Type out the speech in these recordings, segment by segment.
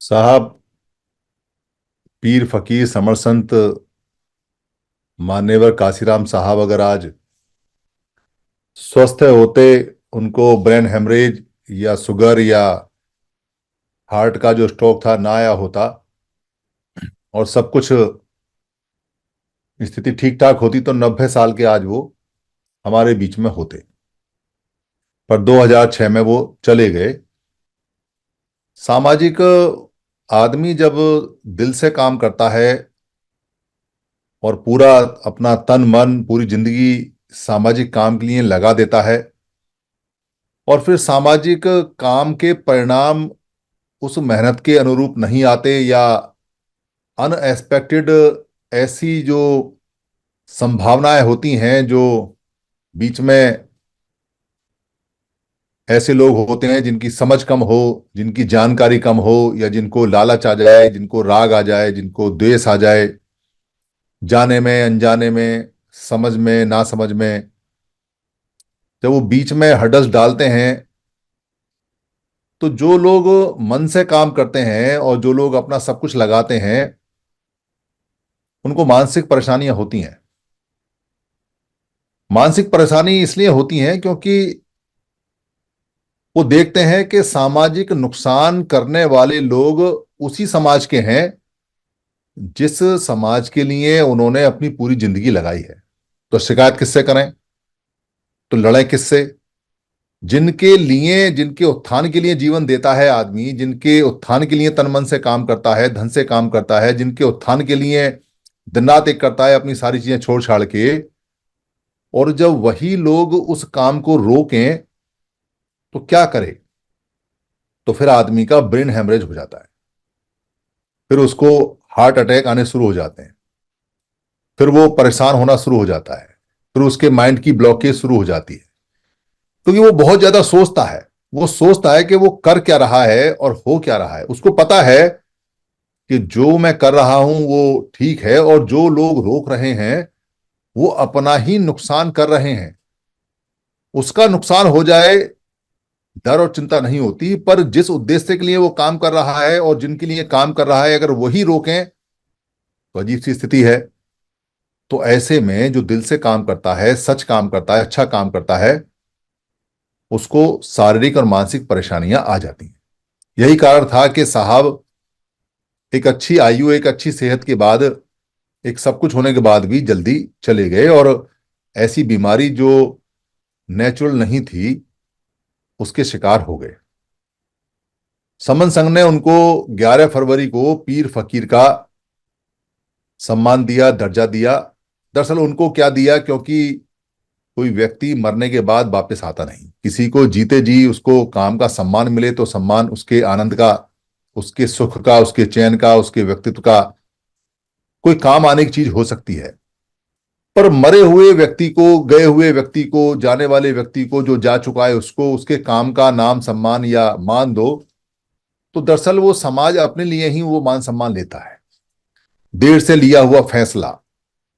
साहब, पीर फकीर समर संत मान्यवर काशीराम साहब अगर आज स्वस्थ होते, उनको ब्रेन हेमरेज या शुगर या हार्ट का जो स्ट्रोक था ना आया होता और सब कुछ स्थिति ठीक ठाक होती तो 90 साल के आज वो हमारे बीच में होते। पर 2006 में वो चले गए। सामाजिक आदमी जब दिल से काम करता है और पूरा अपना तन मन पूरी जिंदगी सामाजिक काम के लिए लगा देता है और फिर सामाजिक काम के परिणाम उस मेहनत के अनुरूप नहीं आते या अनएक्सपेक्टेड ऐसी जो संभावनाएं होती हैं, जो बीच में ऐसे लोग होते हैं जिनकी समझ कम हो, जिनकी जानकारी कम हो, या जिनको लालच आ जाए, जिनको राग आ जाए, जिनको द्वेष आ जाए, जाने में अनजाने में, समझ में ना समझ में, जब वो बीच में हडस डालते हैं तो जो लोग मन से काम करते हैं और जो लोग अपना सब कुछ लगाते हैं उनको मानसिक परेशानियां होती हैं। मानसिक परेशानी इसलिए होती है क्योंकि वो देखते हैं कि सामाजिक नुकसान करने वाले लोग उसी समाज के हैं जिस समाज के लिए उन्होंने अपनी पूरी जिंदगी लगाई है। तो शिकायत किससे करें, तो लड़ाई किससे? जिनके लिए, जिनके उत्थान के लिए जीवन देता है आदमी, जिनके उत्थान के लिए तन मन से काम करता है, धन से काम करता है, जिनके उत्थान के लिए दिन रात एक करता है अपनी सारी चीजें छोड़ छाड़ के, और जब वही लोग उस काम को रोकें तो क्या करे? तो फिर आदमी का ब्रेन हेमरेज हो जाता है, फिर उसको हार्ट अटैक आने शुरू हो जाते हैं, फिर वो परेशान होना शुरू हो जाता है, फिर उसके माइंड की ब्लॉकेज शुरू हो जाती है क्योंकि वो बहुत ज्यादा सोचता है। वो सोचता है कि वो कर क्या रहा है और हो क्या रहा है। उसको पता है कि जो मैं कर रहा हूं वो ठीक है और जो लोग रोक रहे हैं वो अपना ही नुकसान कर रहे हैं। उसका नुकसान हो जाए, डर और चिंता नहीं होती, पर जिस उद्देश्य के लिए वो काम कर रहा है और जिनके लिए काम कर रहा है अगर वही रोकें तो अजीब सी स्थिति है। तो ऐसे में जो दिल से काम करता है, सच काम करता है, अच्छा काम करता है, उसको शारीरिक और मानसिक परेशानियां आ जाती हैं। यही कारण था कि साहब एक अच्छी आयु, एक अच्छी सेहत के बाद, एक सब कुछ होने के बाद भी जल्दी चले गए और ऐसी बीमारी जो नेचुरल नहीं थी उसके शिकार हो गए। समन संघ ने उनको 11 फरवरी को पीर फकीर का सम्मान दिया, दर्जा दिया। दरअसल उनको क्या दिया, क्योंकि कोई व्यक्ति मरने के बाद वापस आता नहीं। किसी को जीते जी उसको काम का सम्मान मिले तो सम्मान उसके आनंद का, उसके सुख का, उसके चैन का, उसके व्यक्तित्व का कोई काम आने की चीज हो सकती है। पर मरे हुए व्यक्ति को, गए हुए व्यक्ति को, जाने वाले व्यक्ति को, जो जा चुका है उसको उसके काम का नाम सम्मान या मान दो तो दरअसल वो समाज अपने लिए ही वो मान सम्मान लेता है। देर से लिया हुआ फैसला,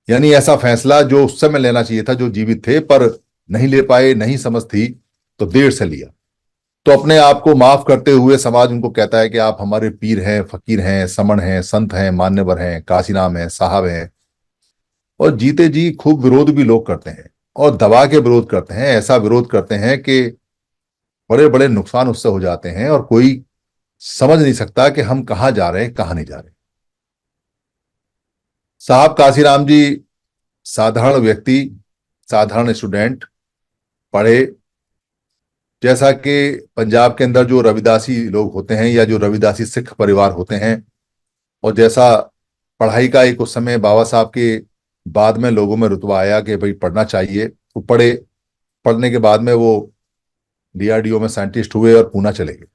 यानी ऐसा फैसला जो उस समय लेना चाहिए था, जो जीवित थे पर नहीं ले पाए, नहीं समझ थी तो देर से लिया। तो अपने आप को माफ करते हुए समाज उनको कहता है कि आप हमारे पीर हैं, फकीर हैं, समण हैं, संत हैं, मान्यवर हैं, काशीराम हैं, साहब हैं। और जीते जी खूब विरोध भी लोग करते हैं और दबा के विरोध करते हैं। ऐसा विरोध करते हैं कि बड़े बड़े नुकसान उससे हो जाते हैं और कोई समझ नहीं सकता कि हम कहाँ जा रहे हैं, कहाँ नहीं जा रहे। साहब काशीराम जी साधारण व्यक्ति, साधारण स्टूडेंट, पढ़े। जैसा कि पंजाब के अंदर जो रविदासी लोग होते हैं या जो रविदासी सिख परिवार होते हैं, और जैसा पढ़ाई का एक उस समय बाबा साहब के बाद में लोगों में रुतबा आया कि भाई पढ़ना चाहिए, वो पढ़े। पढ़ने के बाद में वो डीआरडीओ में साइंटिस्ट हुए और पूना चले गए।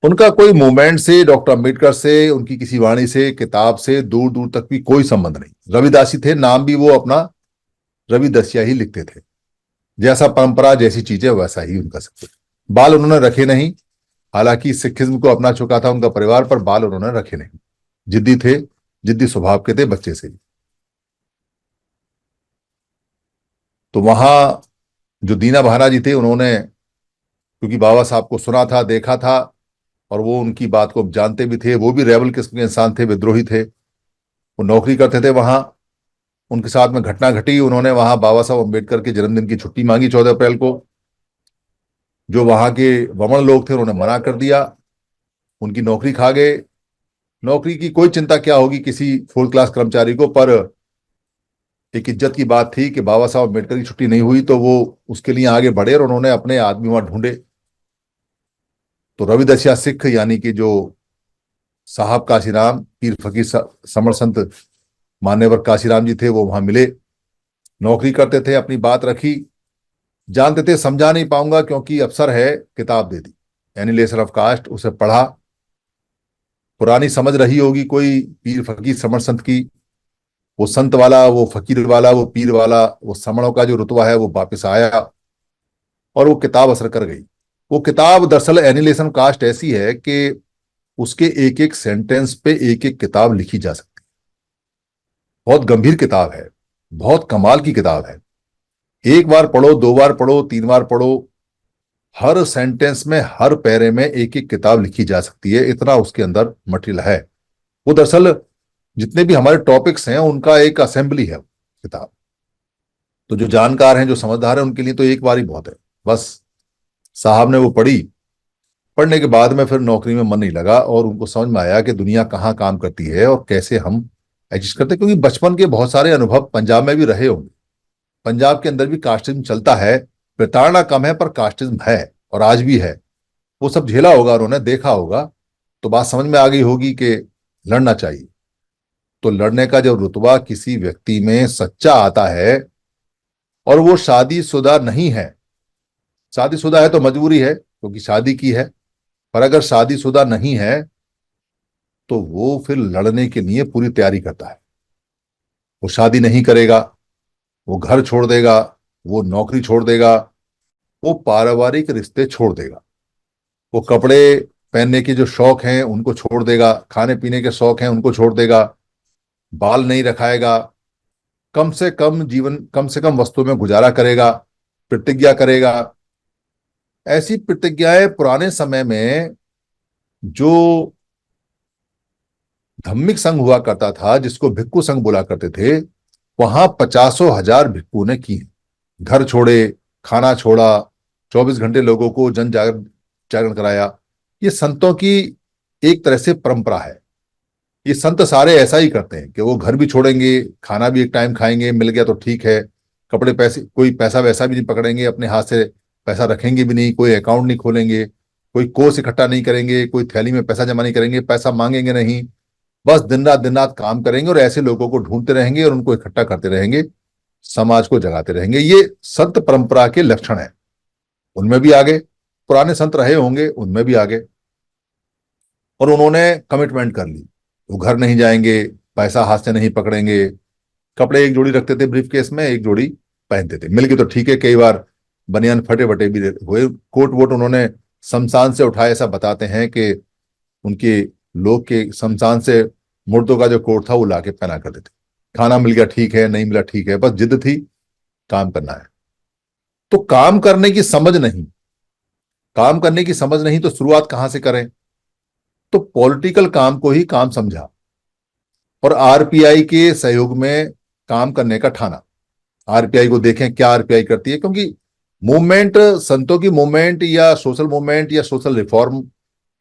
उनका कोई मूवमेंट से, डॉक्टर अंबेडकर से, उनकी किसी वाणी से, किताब से दूर दूर तक भी कोई संबंध नहीं। रविदासी थे, नाम भी वो अपना रविदसिया ही लिखते थे। जैसा परंपरा, जैसी चीजें, वैसा ही उनका सब कुछ। बाल उन्होंने रखे नहीं। हालांकि सिखिज्म को अपना चुका था उनका परिवार, पर बाल उन्होंने रखे नहीं। जिद्दी थे, जिद्दी स्वभाव के थे बच्चे से ही। तो वहां जो दीना बहरा जी थे, उन्होंने क्योंकि बाबा साहब को सुना था, देखा था, और वो उनकी बात को जानते भी थे। वो भी रेबल किस्म के इंसान थे, विद्रोही थे। वो नौकरी करते थे वहां। उनके साथ में घटना घटी, उन्होंने वहां बाबा साहब अम्बेडकर के जन्मदिन की छुट्टी मांगी 14 अप्रैल को। जो वहां के वमन लोग थे उन्होंने मना कर दिया, उनकी नौकरी खा गए। नौकरी की कोई चिंता क्या होगी किसी फुल क्लास कर्मचारी को, पर एक इज्जत की बात थी कि बाबा साहब अम्बेडकर की छुट्टी नहीं हुई तो वो उसके लिए आगे बढ़े और उन्होंने अपने आदमी वहां ढूंढे। तो रविदसिया सिख यानी कि जो साहब काशीराम, पीर फकीर समर संत मान्यवर काशीराम जी थे, वो वहां मिले। नौकरी करते थे, अपनी बात रखी। जानते थे समझा नहीं पाऊंगा क्योंकि अफसर है, किताब दे दी एनिलेशन ऑफ कास्ट, उसे पढ़ा। पुरानी समझ रही होगी कोई पीर फकीर समर संत की। वो संत वाला, वो फकीर वाला, वो पीर वाला, वो समणों का जो रुतबा है वो वापस आया और वो किताब असर कर गई। वो किताब दरअसल एनिलेशन कास्ट ऐसी है कि उसके एक एक सेंटेंस पे एक एक किताब लिखी जा सकती है। बहुत गंभीर किताब है, बहुत कमाल की किताब है। एक बार पढ़ो, दो बार पढ़ो, तीन बार पढ़ो, हर सेंटेंस में, हर पैरे में एक एक किताब लिखी जा सकती है, इतना उसके अंदर मटेरियल है। वो दरअसल जितने भी हमारे टॉपिक्स हैं उनका एक असेंबली है किताब। तो जो जानकार हैं, जो समझदार हैं, उनके लिए तो एक बार ही बहुत है। बस साहब ने वो पढ़ी। पढ़ने के बाद में फिर नौकरी में मन नहीं लगा और उनको समझ में आया कि दुनिया कहाँ काम करती है और कैसे हम एडजस्ट करते हैं। क्योंकि बचपन के बहुत सारे अनुभव पंजाब में भी रहे होंगे। पंजाब के अंदर भी कास्टिज्म चलता है, प्रताड़ना कम है पर कास्टिज्म है और आज भी है। वो सब झेला होगा, उन्होंने देखा होगा, तो बात समझ में आ गई होगी कि लड़ना चाहिए। तो लड़ने का जब रुतबा किसी व्यक्ति में सच्चा आता है और वो शादीशुदा नहीं है, शादीशुदा है तो मजबूरी है क्योंकि शादी की है, पर अगर शादीशुदा नहीं है तो वो फिर लड़ने के लिए पूरी तैयारी करता है। वो शादी नहीं करेगा, वो घर छोड़ देगा, वो नौकरी छोड़ देगा, वो पारिवारिक रिश्ते छोड़ देगा, वो कपड़े पहनने के जो शौक हैं उनको छोड़ देगा, खाने पीने के शौक हैं उनको छोड़ देगा, बाल नहीं रखाएगा, कम से कम जीवन, कम से कम वस्तु में गुजारा करेगा, प्रतिज्ञा करेगा। ऐसी प्रतिज्ञाएं पुराने समय में जो धम्मिक संघ हुआ करता था, जिसको भिक्खु संघ बोला करते थे, वहां 50,000 भिक्खु ने की। घर छोड़े, खाना छोड़ा, 24 घंटे लोगों को जन जागरण जागरण कराया। ये संतों की एक तरह से परंपरा है। ये संत सारे ऐसा ही करते हैं कि वो घर भी छोड़ेंगे, खाना भी एक टाइम खाएंगे, मिल गया तो ठीक है, कपड़े पैसे, कोई पैसा वैसा भी नहीं पकड़ेंगे, अपने हाथ से पैसा रखेंगे भी नहीं, कोई अकाउंट नहीं खोलेंगे, कोई कोष इकट्ठा नहीं करेंगे, कोई थैली में पैसा जमा नहीं करेंगे, पैसा मांगेंगे नहीं। बस दिन रात काम करेंगे और ऐसे लोगों को ढूंढते रहेंगे और उनको इकट्ठा करते रहेंगे, समाज को जगाते रहेंगे। ये संत परंपरा के लक्षण है। उनमें भी आगे पुराने संत रहे होंगे, उनमें भी आगे। और उन्होंने कमिटमेंट कर ली, वो घर नहीं जाएंगे, पैसा हाथ से नहीं पकड़ेंगे, कपड़े एक जोड़ी रखते थे ब्रीफ केस में, एक जोड़ी पहनते थे, मिल गए तो ठीक है। कई बार बनियान फटे वटे भी हुए। कोट वोट उन्होंने शमशान से उठाए, ऐसा बताते हैं कि उनके लोग के शमशान से मुर्दों का जो कोट था वो लाके पहना करते थे। खाना मिल गया ठीक है, नहीं मिला ठीक है, बस जिद थी, काम करना है। तो काम करने की समझ नहीं, काम करने की समझ नहीं तो शुरुआत कहां से करें? तो पॉलिटिकल काम को ही काम समझा और आरपीआई के सहयोग में काम करने का ठाना। आरपीआई को देखें क्या आरपीआई करती है, क्योंकि मूवमेंट, संतों की मूवमेंट या सोशल मूवमेंट या सोशल रिफॉर्म,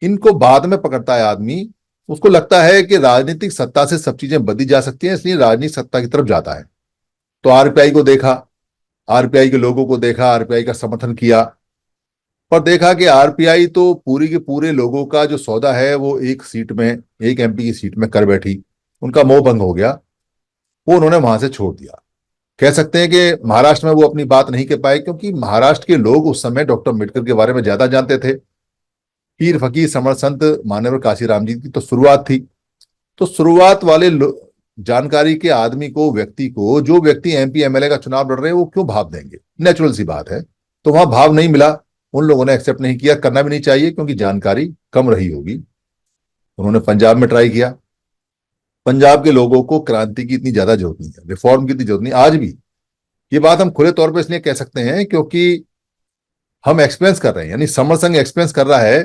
इनको बाद में पकड़ता है आदमी। उसको लगता है कि राजनीतिक सत्ता से सब चीजें बदली जा सकती हैं, इसलिए राजनीतिक सत्ता की तरफ जाता है। तो आरपीआई को देखा, आरपीआई के लोगों को देखा, आरपीआई का समर्थन किया, पर देखा कि आरपीआई तो पूरी के पूरे लोगों का जो सौदा है वो एक सीट में, एक एमपी की सीट में कर बैठी। उनका मोह भंग हो गया, वो उन्होंने वहां से छोड़ दिया। कह सकते हैं कि महाराष्ट्र में वो अपनी बात नहीं कह पाए क्योंकि महाराष्ट्र के लोग उस समय डॉक्टर अम्बेडकर के बारे में ज्यादा जानते थे। पीर फकीर समर संत मान्यवर काशीराम जी की तो शुरुआत थी। तो शुरुआत वाले जानकारी के आदमी को, व्यक्ति को, जो व्यक्ति एमपी एमएलए का चुनाव लड़ रहे हैं, वो क्यों भाव देंगे? नेचुरल सी बात है। तो वहां भाव नहीं मिला, उन लोगों ने एक्सेप्ट नहीं किया, करना भी नहीं चाहिए क्योंकि जानकारी कम रही होगी। उन्होंने पंजाब में ट्राई किया। पंजाब के लोगों को क्रांति की इतनी ज्यादा जरूरत नहीं है, रिफॉर्म की इतनी जरूरत नहीं आज भी। ये बात हम खुले तौर पर इसलिए कह सकते हैं क्योंकि हम एक्सपीरियंस कर रहे हैं, यानी समर संघ एक्सपीरियंस कर रहा है।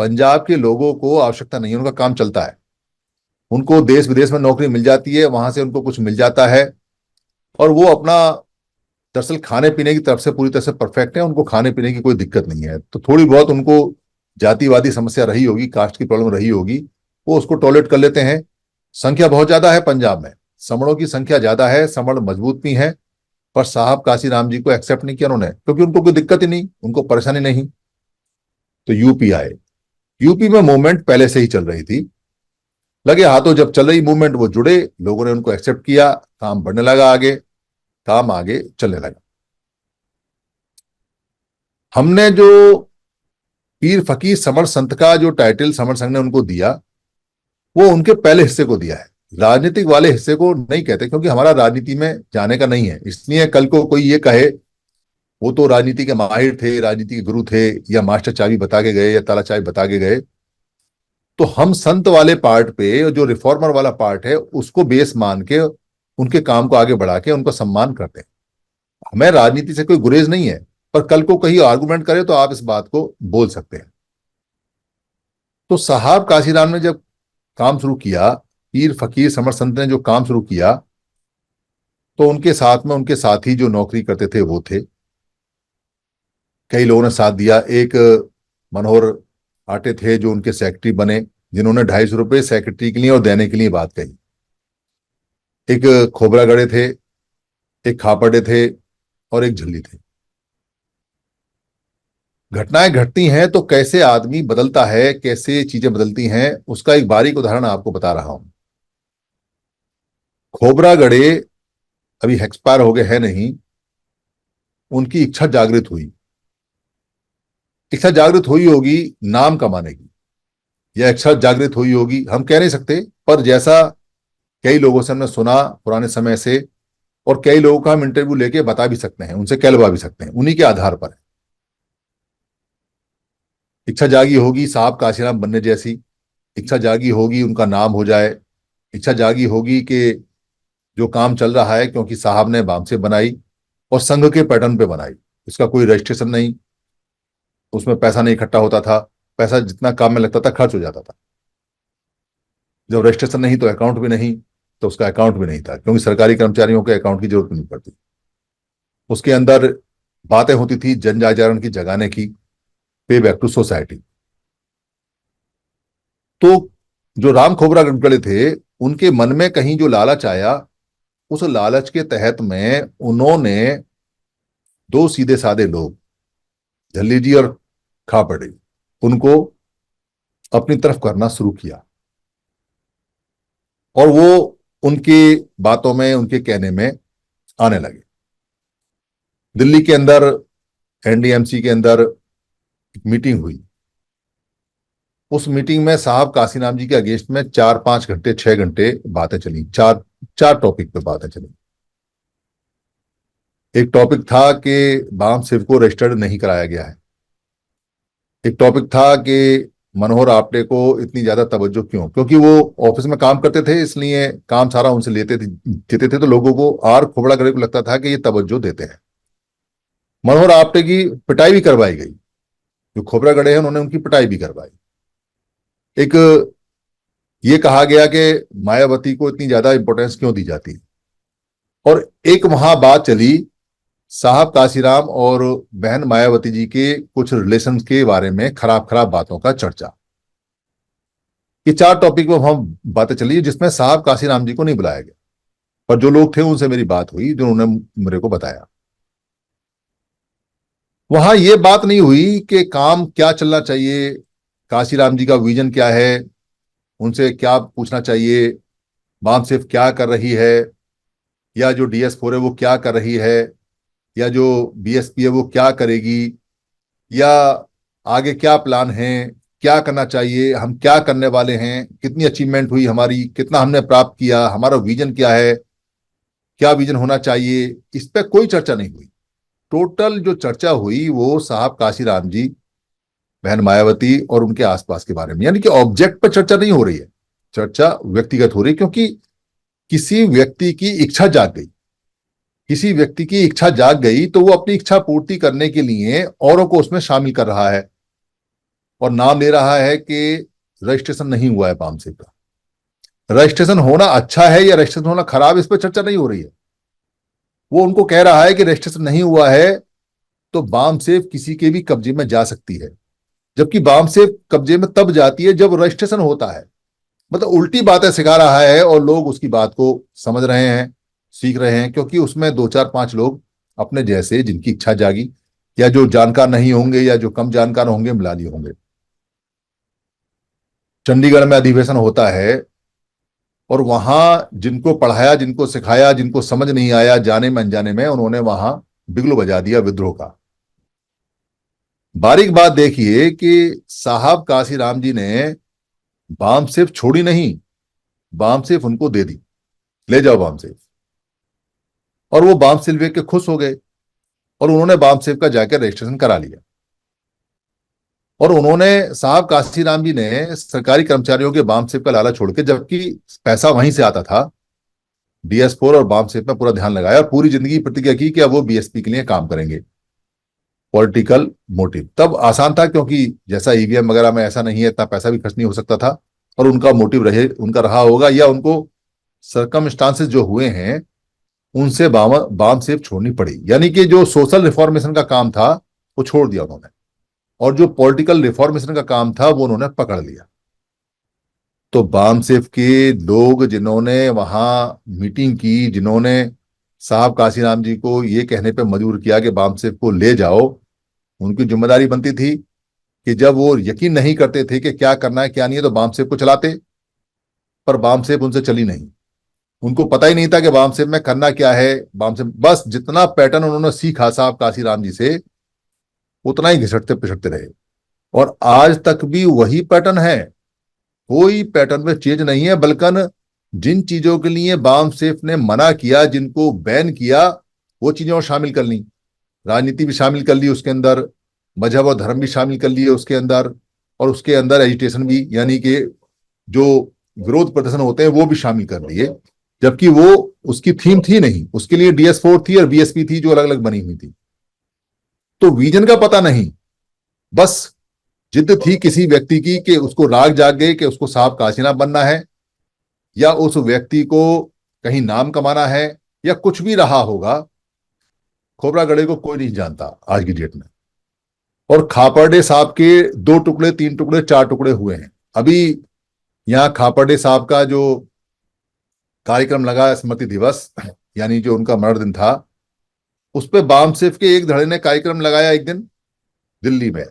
पंजाब के लोगों को आवश्यकता नहीं है, उनका काम चलता है, उनको देश विदेश में नौकरी मिल जाती है, वहां से उनको कुछ मिल जाता है, और वो अपना दरअसल खाने पीने की तरफ से पूरी तरह से परफेक्ट है, उनको खाने पीने की कोई दिक्कत नहीं है। तो थोड़ी बहुत उनको जातिवादी समस्या रही होगी, कास्ट की प्रॉब्लम रही होगी, वो उसको टॉलरेट कर लेते हैं। संख्या बहुत ज्यादा है पंजाब में, समणों की संख्या ज्यादा है, समण मजबूत भी हैं, पर साहब काशीराम जी को एक्सेप्ट नहीं किया उन्होंने, क्योंकि उनको कोई दिक्कत ही नहीं, उनको परेशानी नहीं। तो यूपी आए। यूपी में मूवमेंट पहले से ही चल रही थी, लगे हाथों जब चल रही मूवमेंट वो जुड़े, लोगों ने उनको एक्सेप्ट किया, काम बढ़ने लगा, आगे काम आगे चलने लगा। हमने जो पीर फकीर समर संत का जो टाइटल समर संघ ने उनको दिया, वो उनके पहले हिस्से को दिया है, राजनीतिक वाले हिस्से को नहीं कहते, क्योंकि हमारा राजनीति में जाने का नहीं है। इसलिए कल को कोई ये कहे वो तो राजनीति के माहिर थे, राजनीति के गुरु थे, या मास्टर चाबी बता के गए, या ताला चाबी बता के गए, तो हम संत वाले पार्ट पे, जो रिफॉर्मर वाला पार्ट है, उसको बेस मान के उनके काम को आगे बढ़ा के उनको सम्मान करते हैं। हमें राजनीति से कोई गुरेज नहीं है, पर कल को कहीं आर्गुमेंट करे तो आप इस बात को बोल सकते हैं। तो साहब काशीराम ने जब काम शुरू किया, पीर फकीर समर संत ने जो काम शुरू किया, तो उनके साथ में उनके साथी जो नौकरी करते थे वो थे, कई लोगों ने साथ दिया। एक मनोहर आटे थे जो उनके सेक्रेटरी बने, जिन्होंने 250 रुपये सेक्रेटरी के लिए और देने के लिए बात कही। एक खोबरा गड़े थे, एक खापड़े थे, और एक झल्ली थे। घटनाएं घटती हैं तो कैसे आदमी बदलता है, कैसे चीजें बदलती हैं, उसका एक बारीक उदाहरण आपको बता रहा हूं। खोबरा गड़े अभी एक्सपायर हो गए हैं नहीं, उनकी इच्छा जागृत हुई। इच्छा जागृत हुई होगी नाम कमाने की, या इच्छा जागृत हुई होगी हम कह नहीं सकते, पर जैसा कई लोगों से हमने सुना पुराने समय से, और कई लोगों का हम इंटरव्यू लेके बता भी सकते हैं, उनसे कहलवा भी सकते हैं, उन्हीं के आधार पर इच्छा जागी होगी साहब काशीराम बनने जैसी। इच्छा जागी होगी उनका नाम हो जाए। इच्छा जागी होगी कि जो काम चल रहा है, क्योंकि साहब ने बाम से बनाई और संघ के पैटर्न पे बनाई, इसका कोई रजिस्ट्रेशन नहीं, उसमें पैसा नहीं इकट्ठा होता था, पैसा जितना काम में लगता था खर्च हो जाता था। जब रजिस्ट्रेशन नहीं तो अकाउंट भी नहीं, तो उसका अकाउंट भी नहीं था, क्योंकि सरकारी कर्मचारियों के अकाउंट की जरूरत नहीं पड़ती। उसके अंदर बातें होती थी जन जागरण की, जगाने की, पे बैक टू सोसाइटी। तो जो राम खोबरा गढ़े थे, उनके मन में कहीं जो लालच आया, उस लालच के तहत में उन्होंने दो सीधे साधे लोग, झल्ली जी और खापड़े, उनको अपनी तरफ करना शुरू किया, और वो उनकी बातों में, उनके कहने में आने लगे। दिल्ली के अंदर एनडीएमसी के अंदर एक मीटिंग हुई। उस मीटिंग में साहब काशीराम जी के अगेंस्ट में 4-5 घंटे 6 घंटे बातें चली, चार चार टॉपिक पे बातें चली। एक टॉपिक था कि बाम सिर्फ को रजिस्टर्ड नहीं कराया गया है। एक टॉपिक था कि मनोहर आपटे को इतनी ज्यादा तवज्जो क्यों, क्योंकि वो ऑफिस में काम करते थे, इसलिए काम सारा उनसे लेते थे, तो लोगों को आर खोबड़ा गड़े को लगता था कि ये तवज्जो देते हैं। मनोहर आपटे की पिटाई भी करवाई गई, जो खोबरा गड़े हैं उन्होंने उनकी पिटाई भी करवाई। एक ये कहा गया कि मायावती को इतनी ज्यादा इंपॉर्टेंस क्यों दी जाती है। और एक वहां बात चली साहब काशीराम और बहन मायावती जी के कुछ रिलेशन के बारे में, खराब खराब बातों का चर्चा। ये 4 टॉपिक पर हम बातें चली, जिसमें साहब काशीराम जी को नहीं बुलाया गया, पर जो लोग थे उनसे मेरी बात हुई, जो उन्होंने मेरे को बताया। वहां ये बात नहीं हुई कि काम क्या चलना चाहिए, काशीराम जी का विजन क्या है, उनसे क्या पूछना चाहिए, बाम सिर्फ क्या कर रही है, या जो DS4 है वो क्या कर रही है, या जो BSP है वो क्या करेगी, या आगे क्या प्लान है, क्या करना चाहिए, हम क्या करने वाले हैं, कितनी अचीवमेंट हुई हमारी, कितना हमने प्राप्त किया, हमारा विजन क्या है, क्या विजन होना चाहिए, इस पर कोई चर्चा नहीं हुई। टोटल जो चर्चा हुई वो साहब काशीराम जी, बहन मायावती और उनके आसपास के बारे में, यानी कि ऑब्जेक्ट पर चर्चा नहीं हो रही है, चर्चा व्यक्तिगत हो रही है। क्योंकि किसी व्यक्ति की इच्छा जाग गई, किसी व्यक्ति की इच्छा जाग गई, तो वो अपनी इच्छा पूर्ति करने के लिए औरों को उसमें शामिल कर रहा है, और नाम ले रहा है कि रजिस्ट्रेशन नहीं हुआ है बाम सेफ का। रजिस्ट्रेशन होना अच्छा है या रजिस्ट्रेशन होना खराब, इस पर चर्चा नहीं हो रही है। वो उनको कह रहा है कि रजिस्ट्रेशन नहीं हुआ है तो बाम सेफ किसी के भी कब्जे में जा सकती है, जबकि बाम सेफ कब्जे में तब जाती है जब रजिस्ट्रेशन होता है। मतलब उल्टी बातें सिखा रहा है और लोग उसकी बात को समझ रहे हैं, सीख रहे हैं, क्योंकि उसमें दो चार पांच लोग अपने जैसे जिनकी इच्छा जागी, या जो जानकार नहीं होंगे या जो कम जानकार होंगे, मिला लिए होंगे। चंडीगढ़ में अधिवेशन होता है और वहां जिनको पढ़ाया, जिनको सिखाया, जिनको समझ नहीं आया, जाने में अनजाने में उन्होंने वहां बिगुल बजा दिया विद्रोह का। बारीक बात देखिए कि साहब काशीराम जी ने बाम सिर्फ छोड़ी नहीं, बाम सिर्फ उनको दे दी, ले जाओ बाम सिर्फ। और वो बाम सिल्वे के खुश हो गए और उन्होंने बाम सिर्फ का जाकर रजिस्ट्रेशन करा लिया। और उन्होंने, साहब काशीराम जी ने सरकारी कर्मचारियों के बाम सिर्फ का लाला छोड़ के, जबकि पैसा वहीं से आता था, DS4 और बाम सिर्फ में पूरा ध्यान लगाया और पूरी जिंदगी प्रतिज्ञा की कि अब वो BSP के लिए काम करेंगे। पॉलिटिकल मोटिव तब आसान था, क्योंकि जैसा EVM वगैरह में ऐसा नहीं है, इतना पैसा भी खर्च नहीं हो सकता था। और उनका मोटिव उनका रहा होगा, या उनको सरकमस्टांसेस जो हुए हैं उनसे बाम सेफ छोड़नी पड़ी, यानी कि जो सोशल रिफॉर्मेशन का काम था वो छोड़ दिया उन्होंने, और जो पॉलिटिकल रिफॉर्मेशन का काम था वो उन्होंने पकड़ लिया। तो बाम सेफ के लोग जिन्होंने वहां मीटिंग की, जिन्होंने साहब काशीराम जी को ये कहने पे मजबूर किया कि बाम सेफ को ले जाओ, उनकी जिम्मेदारी बनती थी कि जब वो यकीन नहीं करते थे कि क्या करना है क्या नहीं है, तो बाम सेफ को चलाते। पर बाम सेफ उनसे चली नहीं, उनको पता ही नहीं था कि बाम सेफ में करना क्या है। बाम सेफ बस जितना पैटर्न उन्होंने सीखा साहब काशीराम जी से, उतना ही घिसटते पिसटते रहे, और आज तक भी वही पैटर्न है। कोई पैटर्न में चेंज नहीं है, बल्कि जिन चीजों के लिए बाम सेफ ने मना किया, जिनको बैन किया, वो चीजें और शामिल कर ली, राजनीति भी शामिल कर ली उसके अंदर, मजहब और धर्म भी शामिल कर लिए उसके अंदर, और उसके अंदर एजिटेशन भी, यानी कि जो विरोध प्रदर्शन होते हैं वो भी शामिल कर लिए, जबकि वो उसकी थीम थी नहीं, उसके लिए DS4 थी और BSP थी जो अलग अलग बनी हुई थी। तो विजन का पता नहीं, बस जिद थी किसी व्यक्ति की कि उसको राग जाग गए कि उसको साहब काशीनाम बनना है, या उस व्यक्ति को कहीं नाम कमाना है, या कुछ भी रहा होगा। खोबरागड़े को कोई नहीं जानता आज की डेट में, और खापर्डे साहब के 2 टुकड़े, 3 टुकड़े, 4 टुकड़े हुए हैं। अभी यहाँ खापर्डे साहब का जो कार्यक्रम लगा, स्मृति दिवस, यानी जो उनका मरण दिन था, उस पर बाम सेफ के एक धड़े ने कार्यक्रम लगाया एक दिन दिल्ली में,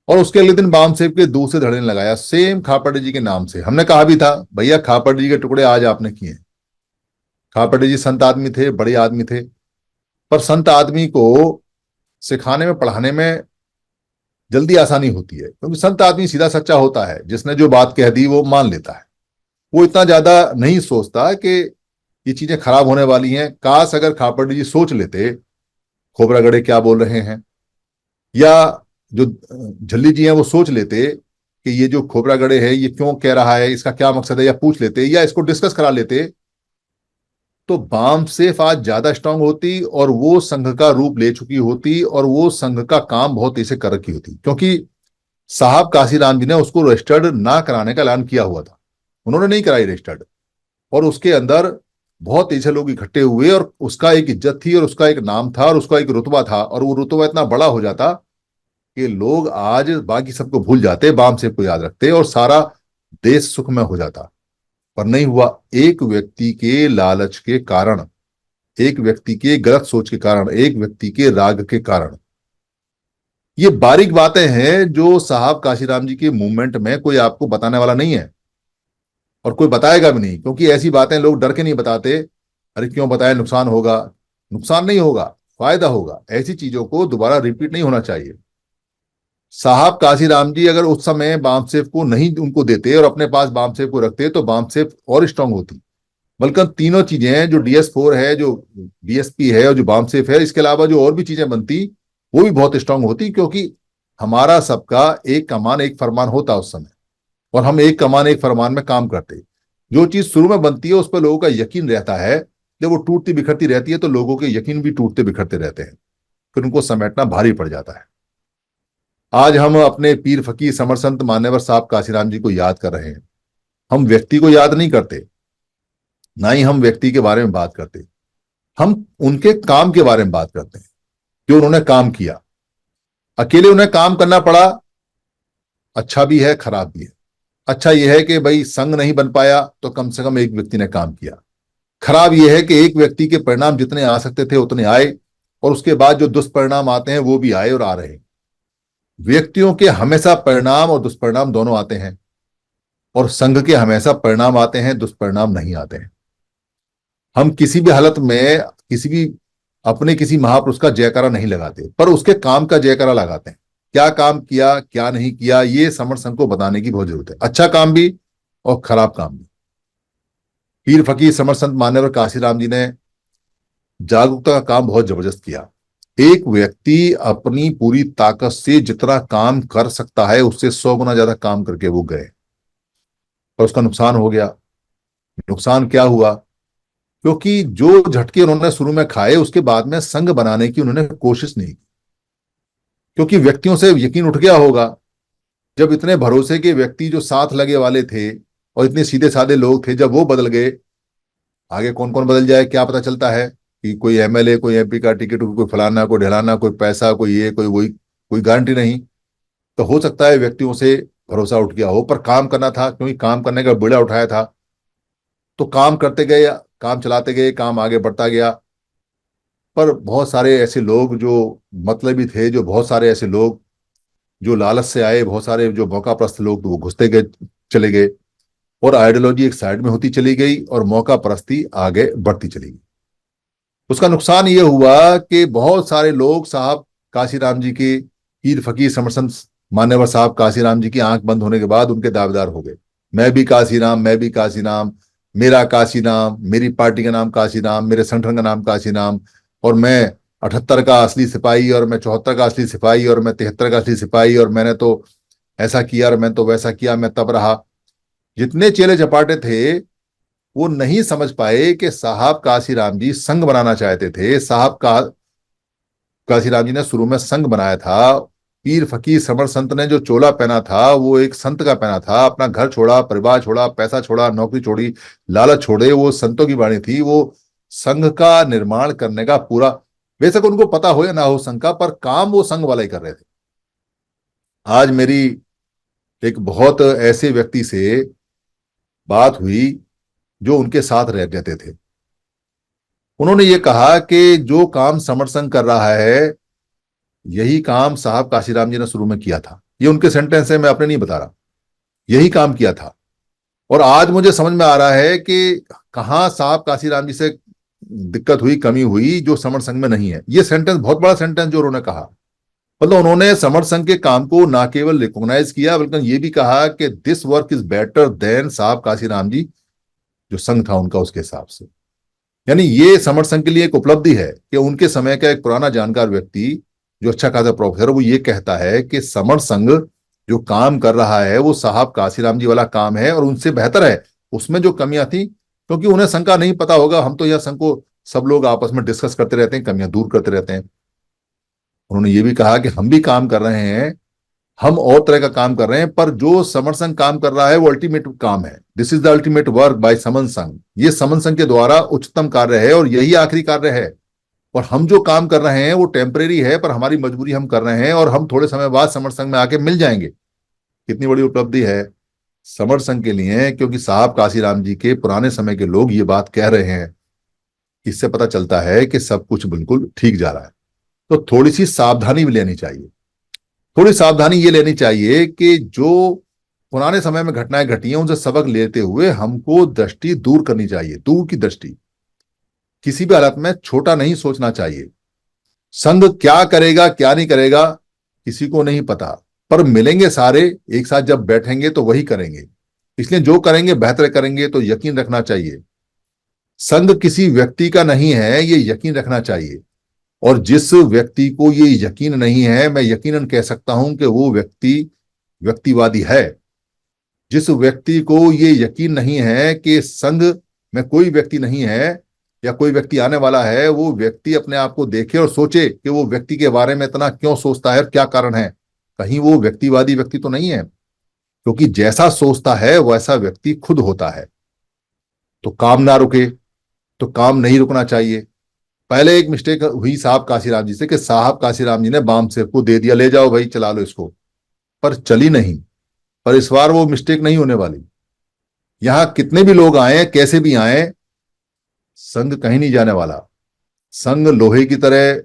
और उसके अगले दिन बाम सेफ के दूसरे धड़े ने लगाया सेम खापर्डे जी के नाम से। हमने कहा भी था भैया खापर्डे जी के टुकड़े आज आपने किए। खापर्डे जी संत आदमी थे, बड़े आदमी थे, पर संत आदमी को सिखाने में, पढ़ाने में जल्दी आसानी होती है, क्योंकि संत आदमी सीधा सच्चा होता है, जिसने जो बात कह दी वो मान लेता है। वो इतना ज्यादा नहीं सोचता कि ये चीजें खराब होने वाली हैं। काश अगर खापर्डे जी सोच लेते खोबरागड़े क्या बोल रहे हैं, या जो झल्ली जी हैं वो सोच लेते कि ये जो खोबरागड़े है ये क्यों कह रहा है, इसका क्या मकसद है, या पूछ लेते, या इसको डिस्कस करा लेते, तो बाम सेफ आज ज्यादा स्ट्रांग होती और वो संघ का रूप ले चुकी होती, और वो संघ का काम बहुत तेजी से कर रखी होती, क्योंकि साहब काशीराम जी ने उसको रजिस्टर्ड ना कराने का ऐलान किया हुआ था, उन्होंने नहीं कराई रजिस्टर्ड। और उसके अंदर बहुत तेजी से लोग इकट्ठे हुए, और उसका एक इज्जत थी, और उसका एक नाम था, और उसका एक रुतबा था, और वो रुतबा इतना बड़ा हो जाता कि लोग आज बाकी सबको भूल जाते, बाम सेफ को याद रखते, और सारा देश सुखमय हो जाता। पर नहीं हुआ। एक व्यक्ति के लालच के कारण, एक व्यक्ति के गलत सोच के कारण, एक व्यक्ति के राग के कारण, ये बारीक बातें हैं जो साहब काशीराम जी के मूवमेंट में कोई आपको बताने वाला नहीं है, और कोई बताएगा भी नहीं, क्योंकि ऐसी बातें लोग डर के नहीं बताते। अरे क्यों बताए, नुकसान होगा। नुकसान नहीं होगा, फायदा होगा। ऐसी चीजों को दोबारा रिपीट नहीं होना चाहिए। साहब काशीराम जी अगर उस समय बाम सेफ को नहीं उनको देते और अपने पास बाम सेफ को रखते, तो बाम सेफ और स्ट्रांग होती। बल्कि तीनों चीजें हैं, जो DS4 है, जो BSP है, और जो बाम सेफ है, इसके अलावा जो और भी चीजें बनती, वो भी बहुत स्ट्रांग होती, क्योंकि हमारा सबका एक कमान एक फरमान होता उस समय, और हम एक कमान एक फरमान में काम करते। जो चीज शुरू में बनती है उस पर लोगों का यकीन रहता है, जब वो टूटती बिखरती रहती है तो लोगों के यकीन भी टूटते बिखरते रहते हैं, फिर उनको समेटना भारी पड़ जाता है। आज हम अपने पीर फकीर समर संत मान्यवर साहब काशीराम जी को याद कर रहे हैं। हम व्यक्ति को याद नहीं करते, ना ही हम व्यक्ति के बारे में बात करते। हम उनके काम के बारे में बात करते हैं, जो उन्होंने काम किया। अकेले उन्हें काम करना पड़ा, अच्छा भी है खराब भी है। अच्छा यह है कि भाई संघ नहीं बन पाया तो कम से कम एक व्यक्ति ने काम किया। खराब यह है कि एक व्यक्ति के परिणाम जितने आ सकते थे उतने आए, और उसके बाद जो दुष्परिणाम आते हैं वो भी आए और आ रहे हैं। व्यक्तियों के हमेशा परिणाम और दुष्परिणाम दोनों आते हैं, और संघ के हमेशा परिणाम आते हैं, दुष्परिणाम नहीं आते हैं। हम किसी भी हालत में किसी भी अपने किसी महापुरुष का जयकारा नहीं लगाते, पर उसके काम का जयकारा लगाते हैं। क्या काम किया क्या नहीं किया, ये समर संघ को बताने की बहुत जरूरत है। अच्छा काम भी और खराब काम भी। पीर फकीर समर संत मान्यवर काशीराम जी ने जागरूकता का काम बहुत जबरदस्त किया। एक व्यक्ति अपनी पूरी ताकत से जितना काम कर सकता है उससे 100 गुना ज्यादा काम करके वो गए, पर उसका नुकसान हो गया। नुकसान क्या हुआ? क्योंकि जो झटके उन्होंने शुरू में खाए उसके बाद में संघ बनाने की उन्होंने कोशिश नहीं की। क्योंकि व्यक्तियों से यकीन उठ गया होगा। जब इतने भरोसे के व्यक्ति जो साथ लगे वाले थे और इतने सीधे साधे लोग थे, जब वो बदल गए, आगे कौन कौन बदल जाए क्या पता चलता है। कि कोई एमएलए, कोई एमपी का टिकट, कोई फलाना, कोई ढलाना, कोई पैसा, कोई ये कोई वही, कोई गारंटी नहीं। तो हो सकता है व्यक्तियों से भरोसा उठ गया हो, पर काम करना था, क्योंकि काम करने का बीड़ा उठाया था। तो काम करते गए, काम चलाते गए, काम आगे बढ़ता गया। पर बहुत सारे ऐसे लोग जो मतलबी थे, जो बहुत सारे ऐसे लोग जो लालच से आए, बहुत सारे जो मौकाप्रस्त लोग, तो वो घुसते गए, चले गए, और आइडियोलॉजी एक साइड में होती चली गई और मौका परस्ती आगे बढ़ती चली गई। उसका नुकसान ये हुआ कि बहुत सारे लोग साहब काशीराम जी के, पीर फकीर समरसंत मान्यवर साहब काशीराम जी की आंख बंद होने के बाद उनके दावेदार हो गए। मैं भी काशीराम, मैं भी काशीराम, मेरा काशीराम, मेरी पार्टी का नाम काशीराम, मेरे संगठन का नाम काशीराम, और मैं 78 का असली सिपाही, और मैं 74 का असली सिपाही, और मैं 73 का असली सिपाही, और मैंने तो ऐसा किया, और मैं तो वैसा किया, मैं तब रहा। जितने चेले चपाटे थे वो नहीं समझ पाए कि साहब काशीराम जी संघ बनाना चाहते थे। साहब का काशीराम जी ने शुरू में संघ बनाया था। पीर फकीर समर संत ने जो चोला पहना था वो एक संत का पहना था। अपना घर छोड़ा, परिवार छोड़ा, पैसा छोड़ा, नौकरी छोड़ी, लालच छोड़े, वो संतों की वाणी थी। वो संघ का निर्माण करने का पूरा, बेशक उनको पता हो या ना हो संघ का, पर काम वो संघ वाला ही कर रहे थे। आज मेरी एक बहुत ऐसे व्यक्ति से बात हुई जो उनके साथ रहते थे। उन्होंने ये कहा कि जो काम समर संघ कर रहा है यही काम साहब काशीराम जी ने शुरू में किया था। ये उनके सेंटेंस है, मैं अपने नहीं बता रहा। यही काम किया था। और आज मुझे समझ में आ रहा है कि कहाँ साहब काशीराम जी से दिक्कत हुई, कमी हुई, जो समर संघ में नहीं है। ये सेंटेंस बहुत बड़ा सेंटेंस जो उन्होंने कहा। मतलब उन्होंने समर संघ के काम को ना केवल रिकॉग्नाइज किया, बल्कि ये भी कहा कि this work is better than साहब काशीराम जी जो संघ था उनका, उसके हिसाब से। यानी ये समर संघ के लिए एक उपलब्धि है कि उनके समय का एक पुराना जानकार व्यक्ति जो अच्छा खासा प्रोफेसर, वो ये कहता है कि समर संघ जो काम कर रहा है वो साहब काशीराम जी वाला काम है और उनसे बेहतर है। उसमें जो कमियां थी, क्योंकि उन्हें संघ का नहीं पता होगा, हम तो यह संघ को सब लोग आपस में डिस्कस करते रहते हैं, कमियां दूर करते रहते हैं। उन्होंने ये भी कहा कि हम भी काम कर रहे हैं, हम और तरह का काम कर रहे हैं, पर जो समर संघ काम कर रहा है वो अल्टीमेट काम है। This is the ultimate work by समन संघ। ये समन संघ के द्वारा उच्चतम कार्य है और यही आखिरी कार्य है। और हम जो काम कर रहे हैं वो टेम्परेरी है, पर हमारी मजबूरी हम कर रहे हैं, और हम थोड़े समय बाद समर संघ में आके मिल जाएंगे। कितनी बड़ी उपलब्धि है समर संघ के लिए, क्योंकि साहब काशीराम जी के पुराने समय के लोग ये बात कह रहे हैं। इससे पता चलता है कि सब कुछ बिल्कुल ठीक जा रहा है। तो थोड़ी सी सावधानी भी लेनी चाहिए। थोड़ी सावधानी ये लेनी चाहिए कि जो पुराने समय में घटनाएं घटी हैं उनसे सबक लेते हुए हमको दृष्टि दूर करनी चाहिए, दूर की दृष्टि। किसी भी हालत में छोटा नहीं सोचना चाहिए। संघ क्या करेगा क्या नहीं करेगा किसी को नहीं पता, पर मिलेंगे सारे एक साथ जब बैठेंगे तो वही करेंगे। इसलिए जो करेंगे बेहतर करेंगे, तो यकीन रखना चाहिए संघ किसी व्यक्ति का नहीं है, ये यकीन रखना चाहिए। और जिस व्यक्ति को ये यकीन नहीं है, मैं यकीनन कह सकता हूं कि वो व्यक्ति व्यक्तिवादी है। जिस व्यक्ति को ये यकीन नहीं है कि संघ में कोई व्यक्ति नहीं है या कोई व्यक्ति आने वाला है, वो व्यक्ति अपने आप को देखे और सोचे कि वो व्यक्ति के बारे में इतना क्यों सोचता है और क्या कारण है। कहीं वो व्यक्तिवादी व्यक्ति तो नहीं है, क्योंकि जैसा सोचता है वैसा व्यक्ति खुद होता है। तो काम ना रुके, तो काम नहीं रुकना चाहिए। पहले एक मिस्टेक हुई साहब काशीराम जी से कि साहब काशीराम जी ने बाम सेव को दे दिया, ले जाओ भाई चला लो इसको, पर चली नहीं। पर इस बार वो मिस्टेक नहीं होने वाली। यहां कितने भी लोग आए, कैसे भी आए, संघ कहीं नहीं जाने वाला। संघ लोहे की तरह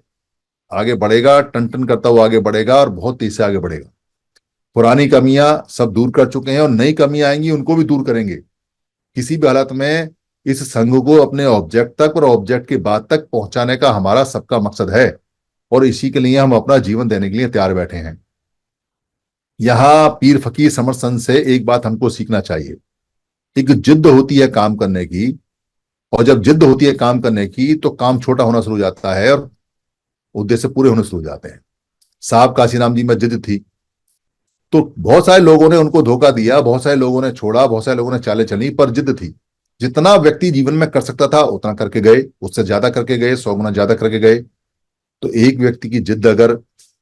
आगे बढ़ेगा, टन टन करता हुआ आगे बढ़ेगा और बहुत तेज से आगे बढ़ेगा। पुरानी कमियां सब दूर कर चुके हैं और नई कमियां आएंगी उनको भी दूर करेंगे। किसी भी हालत में इस संघ को अपने ऑब्जेक्ट तक और ऑब्जेक्ट के बाद तक पहुंचाने का हमारा सबका मकसद है, और इसी के लिए हम अपना जीवन देने के लिए तैयार बैठे हैं। यहां पीर फकीर समर संत से एक बात हमको सीखना चाहिए। एक जिद्द होती है काम करने की, और जब जिद्द होती है काम करने की तो काम छोटा होना शुरू हो जाता है और उद्देश्य पूरे होने शुरू हो जाते हैं। साहब काशीराम जी में जिद थी, तो बहुत सारे लोगों ने उनको धोखा दिया, बहुत सारे लोगों ने छोड़ा, बहुत सारे लोगों ने चालें चली, पर जिद थी। जितना व्यक्ति जीवन में कर सकता था उतना करके गए, उससे ज्यादा करके गए, 100 गुना ज्यादा करके गए। तो एक व्यक्ति की जिद अगर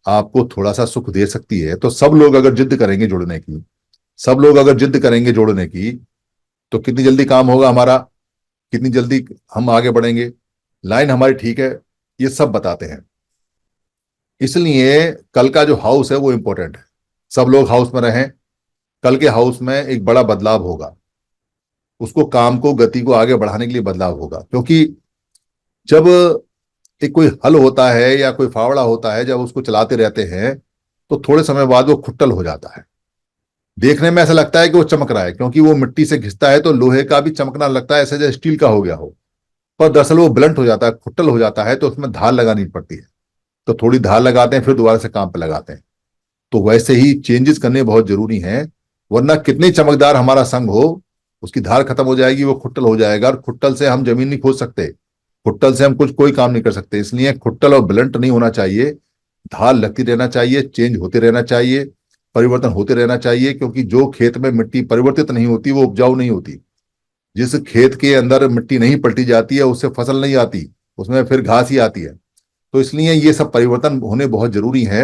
आपको थोड़ा सा सुख दे सकती है, तो सब लोग अगर जिद करेंगे जुड़ने की, सब लोग अगर जिद करेंगे जोड़ने की, तो कितनी जल्दी काम होगा हमारा, कितनी जल्दी हम आगे बढ़ेंगे, लाइन हमारी ठीक है, ये सब बताते हैं। इसलिए कल का जो हाउस है वो इंपॉर्टेंट है। सब लोग हाउस में रहें। कल के हाउस में एक बड़ा बदलाव होगा, उसको काम को गति को आगे बढ़ाने के लिए बदलाव होगा। क्योंकि जब एक कोई हल होता है या कोई फावड़ा होता है, जब उसको चलाते रहते हैं तो थोड़े समय बाद वो खुट्टल हो जाता है। देखने में ऐसा लगता है कि वो चमक रहा है, क्योंकि वो मिट्टी से घिसता है तो लोहे का भी चमकना लगता है ऐसे जैसे स्टील का हो गया हो। पर दरअसल वो ब्लंट हो जाता है, खुट्टल हो जाता है, तो उसमें धार लगानी पड़ती है। तो थोड़ी धार लगाते हैं, फिर दोबारा से काम पे लगाते हैं। तो वैसे ही चेंजेस करने बहुत जरूरी हैं, वरना कितने चमकदार हमारा संघ हो, उसकी धार खत्म हो जाएगी, वो खुट्टल हो जाएगा, और खुट्टल से हम जमीन नहीं खोद सकते, खुट्टल से हम कुछ कोई काम नहीं कर सकते। इसलिए खुट्टल और ब्लंट नहीं होना चाहिए, धार लगती रहना चाहिए, चेंज होते रहना चाहिए, परिवर्तन होते रहना चाहिए। क्योंकि जो खेत में मिट्टी परिवर्तित नहीं होती वो उपजाऊ नहीं होती। जिस खेत के अंदर मिट्टी नहीं पलटी जाती है उससे फसल नहीं आती, उसमें फिर घास ही आती है। तो इसलिए ये सब परिवर्तन होने बहुत जरूरी है।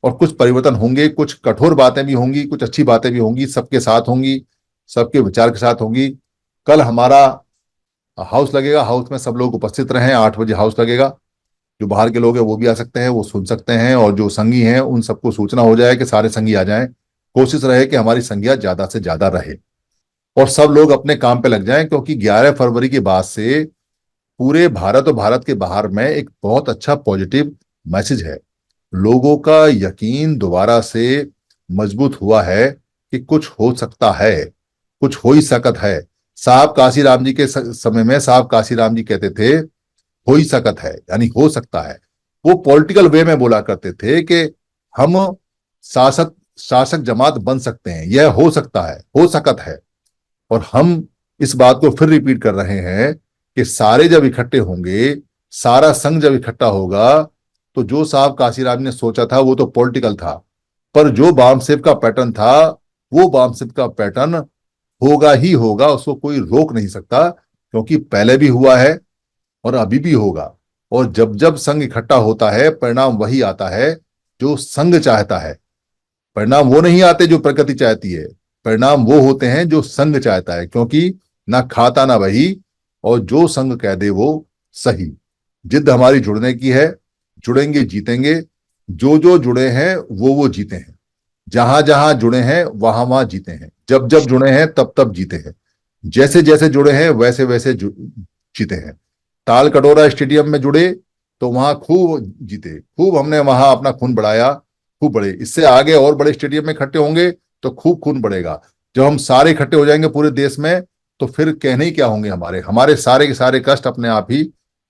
और कुछ परिवर्तन होंगे, कुछ कठोर बातें भी होंगी, कुछ अच्छी बातें भी होंगी, सबके साथ होंगी, सबके विचार के साथ होंगी। कल हमारा हाउस लगेगा, हाउस में सब लोग उपस्थित रहें। 8 बजे हाउस लगेगा। जो बाहर के लोग हैं वो भी आ सकते हैं, वो सुन सकते हैं, और जो संगी हैं उन सबको सूचना हो जाए कि सारे संगी आ जाएं। कोशिश रहे कि हमारी संख्या ज्यादा से ज्यादा रहे और सब लोग अपने काम पे लग जाएं, क्योंकि 11 फरवरी के बाद से पूरे भारत और भारत के बाहर में एक बहुत अच्छा पॉजिटिव मैसेज है। लोगों का यकीन दोबारा से मजबूत हुआ है कि कुछ हो सकता है, कुछ हो ही सकत है। साहब काशीराम जी के समय में साहब काशीराम जी कहते थे हो ही सकत है, यानी हो सकता है। वो पॉलिटिकल वे में बोला करते थे कि हम शासक शासक जमात बन सकते हैं, यह हो सकता है, हो सकत है। और हम इस बात को फिर रिपीट कर रहे हैं कि सारे जब इकट्ठे होंगे, सारा संघ जब इकट्ठा होगा, तो जो साहब काशीराम ने सोचा था वो तो पॉलिटिकल था, पर जो बामसेव का पैटर्न था वो बामसेव का पैटर्न होगा ही होगा, उसको कोई रोक नहीं सकता। क्योंकि पहले भी हुआ है और अभी भी होगा। और जब जब संघ इकट्ठा होता है परिणाम वही आता है जो संघ चाहता है। परिणाम वो नहीं आते जो प्रकृति चाहती है, परिणाम वो होते हैं जो संघ चाहता है। क्योंकि ना खाता ना वही, और जो संघ कह दे वो सही। जिद हमारी जुड़ने की है, जुड़ेंगे जीतेंगे। जो जो जुड़े हैं वो जीते हैं, जहां जहां जुड़े हैं वहां वहां जीते हैं, जब जब जुड़े हैं तब तब जीते हैं, जैसे जैसे जुड़े हैं वैसे वैसे जीते हैं। ताल कटोरा स्टेडियम में जुड़े तो वहां खूब जीते, खूब हमने वहां अपना खून बढ़ाया, खूब बढ़े। इससे आगे और बड़े स्टेडियम में इकट्ठे होंगे तो खूब खून बढ़ेगा। जब हम सारे इकट्ठे हो जाएंगे पूरे देश में, तो फिर कहने ही क्या होंगे, हमारे हमारे सारे के सारे कष्ट अपने आप ही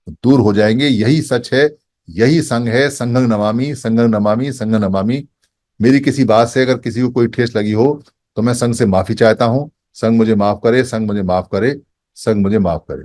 दूर हो जाएंगे। यही सच है, यही संघ है। संघं नमामि, संघं नमामि, संघं नमामि। मेरी किसी बात से अगर किसी को कोई ठेस लगी हो तो मैं संघ से माफी चाहता हूं। संघ मुझे माफ करे, संघ मुझे माफ करे, संघ मुझे माफ करे।